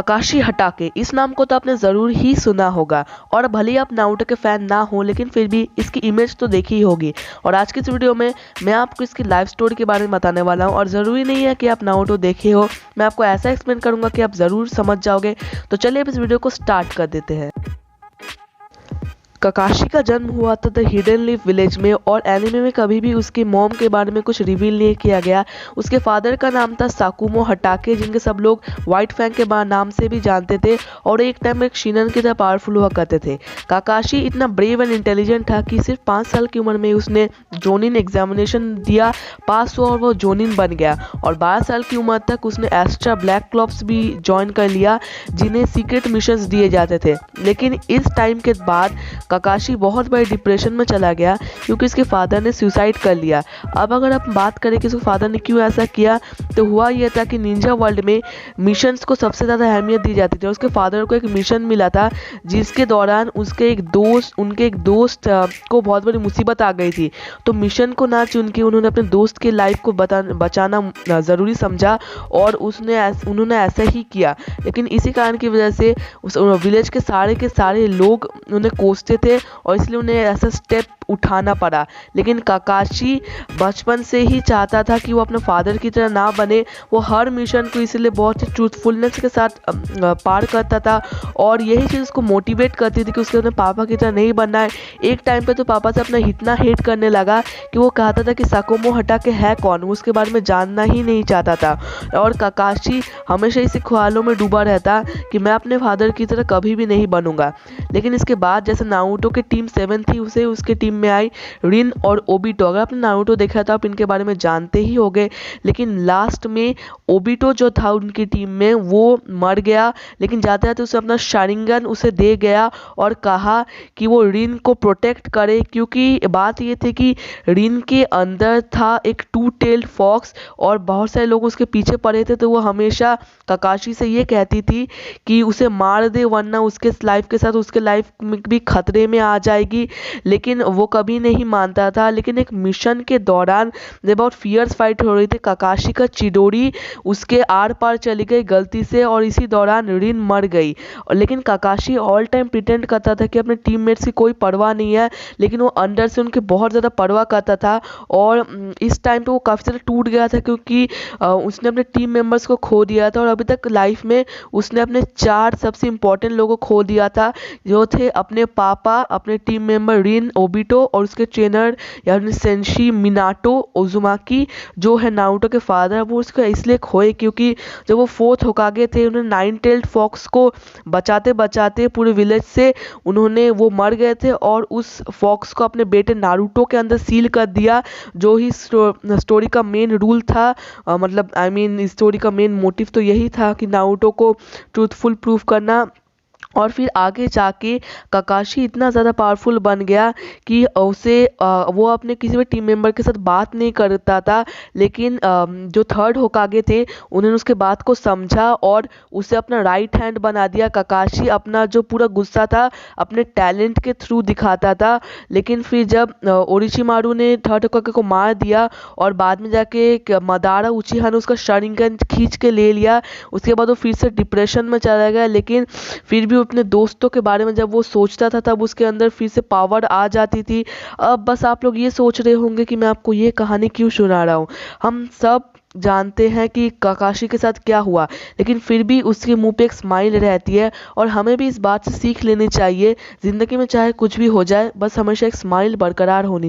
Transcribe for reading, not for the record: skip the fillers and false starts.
ककाशी हटाके, इस नाम को तो आपने ज़रूर ही सुना होगा और भले ही आप नारुतो के फ़ैन ना हो लेकिन फिर भी इसकी इमेज तो देखी ही होगी। और आज की इस वीडियो में मैं आपको इसकी लाइफ स्टोरी के बारे में बताने वाला हूँ और ज़रूरी नहीं है कि आप नारुतो देखे हो, मैं आपको ऐसा एक्सप्लेन करूँगा कि आप ज़रूर समझ जाओगे। तो चलिए अब इस वीडियो को स्टार्ट कर देते हैं। ककाशी का जन्म हुआ था द हिडन लीफ विलेज में और एनिमे में कभी भी उसकी मॉम के बारे में कुछ रिवील नहीं किया गया। उसके फादर का नाम था साकुमो हटाके, जिनके सब लोग व्हाइट फैंग के नाम से भी जानते थे और एक टाइम में एक शिनन की तरह पावरफुल हुआ करते थे। काकाशी इतना ब्रेव एंड इंटेलिजेंट था कि सिर्फ 5 साल की उम्र में उसने जोनिन एग्जामिनेशन दिया, पास हुआ और वो जोनिन बन गया। और 12 साल की उम्र तक उसने एस्ट्रा ब्लैक क्लॉप्स भी ज्वाइन कर लिया, जिन्हें सीक्रेट मिशंस दिए जाते थे। लेकिन इस टाइम के बाद ककाशी बहुत बड़े डिप्रेशन में चला गया क्योंकि उसके फादर ने सुसाइड कर लिया। अब अगर आप बात करें कि उसके फादर ने क्यों ऐसा किया, तो हुआ यह था कि निंजा वर्ल्ड में मिशंस को सबसे ज़्यादा अहमियत दी जाती थी। उसके फादर को एक मिशन मिला था जिसके दौरान उनके एक दोस्त को बहुत बड़ी मुसीबत आ गई थी। तो मिशन को ना चुन के उन्होंने अपने दोस्त की लाइफ को बचाना ज़रूरी समझा और उन्होंने ऐसा ही किया। लेकिन इसी कारण की वजह से उस विलेज के सारे लोग उन्हें कोसते थे और इसलिए उन्हें ऐसा स्टेप उठाना पड़ा। लेकिन ककाशी बचपन से ही चाहता था कि वो अपने फादर की तरह ना बने। वो हर मिशन को इसलिए बहुत ही ट्रूथफुलनेस के साथ पार करता था और यही चीज़ उसको मोटिवेट करती थी कि उसके अपने पापा की तरह नहीं बनना है। एक टाइम पे तो पापा से अपना इतना हेट करने लगा कि वो कहता था कि साकुमो हटाके है कौन, वो उसके बारे में जानना ही नहीं चाहता था। और ककाशी हमेशा इसी ख्यालों में डूबा रहता कि मैं अपने फादर की तरह कभी भी नहीं बनूंगा। लेकिन इसके बाद जैसे नारुतो की टीम 7 थी, उसे उसके टीम में आई रिन और ओबिटो। अगर आपने नारुतो देखा था आप इनके बारे में जानते ही होंगे। लेकिन लास्ट में ओबिटो जो था उनकी टीम में वो मर गया, लेकिन जाते जाते उसे अपना शारिंगन उसे दे गया और कहा कि वो रिन को प्रोटेक्ट करे, क्योंकि बात ये थी कि रिन के अंदर था एक 2 टेल्ड फॉक्स और बहुत सारे लोग उसके पीछे पड़े थे। तो वो हमेशा ककाशी से ये कहती थी कि उसे मार दे वरना उसके लाइफ के साथ उसके लाइफ में भी खतरे में आ जाएगी। लेकिन वो कभी नहीं मानता था। लेकिन एक मिशन के दौरान जब बहुत फियर्स फाइट हो रही थी, ककाशी का चिडोरी उसके आर पार चली गई गलती से और इसी दौरान रिन मर गई। लेकिन ककाशी ऑल टाइम प्रिटेंड करता था कि अपने टीममेट्स की कोई परवाह नहीं है, लेकिन वो अंदर से उनके बहुत ज़्यादा परवाह करता था। और इस टाइम पे वो काफ़ी ज़्यादा टूट गया था क्योंकि उसने अपने टीम मेंबर्स को खो दिया था और अभी तक लाइफ में उसने अपने 4 सबसे इम्पोर्टेंट लोगों को खो दिया था, जो थे अपने पापा, अपने टीम मेंबर रिन, ओबिटो और उसके ट्रेनर यानी सेंशी मिनाटो ओजुमाकी जो है नारुतो के फादर। वो उसको इसलिए खोए क्योंकि जब वो 4th होकागे थे, उन्होंने 9 टेल्ड फॉक्स को बचाते बचाते पूरे विलेज से वो मर गए थे और उस फॉक्स को अपने बेटे नारुतो के अंदर सील कर दिया, जो ही स्टोरी का मेन रूल था। मतलब स्टोरी का मेन मोटिव तो यही था कि नारुतो को ट्रूथफुल प्रूफ करना। और फिर आगे जाके ककाशी इतना ज़्यादा पावरफुल बन गया कि वो अपने किसी भी टीम मेंबर के साथ बात नहीं करता था। लेकिन जो 3rd होकागे थे उन्होंने उसके बात को समझा और उसे अपना राइट हैंड बना दिया। ककाशी अपना जो पूरा गुस्सा था अपने टैलेंट के थ्रू दिखाता था। लेकिन फिर जब ओरिशिमारू ने 3rd होकागे को मार दिया और बाद में जाके मदारा उचिहा ने उसका शारिंगन खींच के ले लिया, उसके बाद वो फिर से डिप्रेशन में चला गया। लेकिन फिर भी अपने दोस्तों के बारे में जब वो सोचता था तब उसके अंदर फिर से पावर आ जाती थी। अब बस आप लोग ये सोच रहे होंगे कि मैं आपको ये कहानी क्यों सुना रहा हूँ। हम सब जानते हैं कि ककाशी के साथ क्या हुआ, लेकिन फिर भी उसके मुंह पे एक स्माइल रहती है और हमें भी इस बात से सीख लेनी चाहिए। ज़िंदगी में चाहे कुछ भी हो जाए, बस हमेशा एक स्माइल बरकरार होनी चाहिए।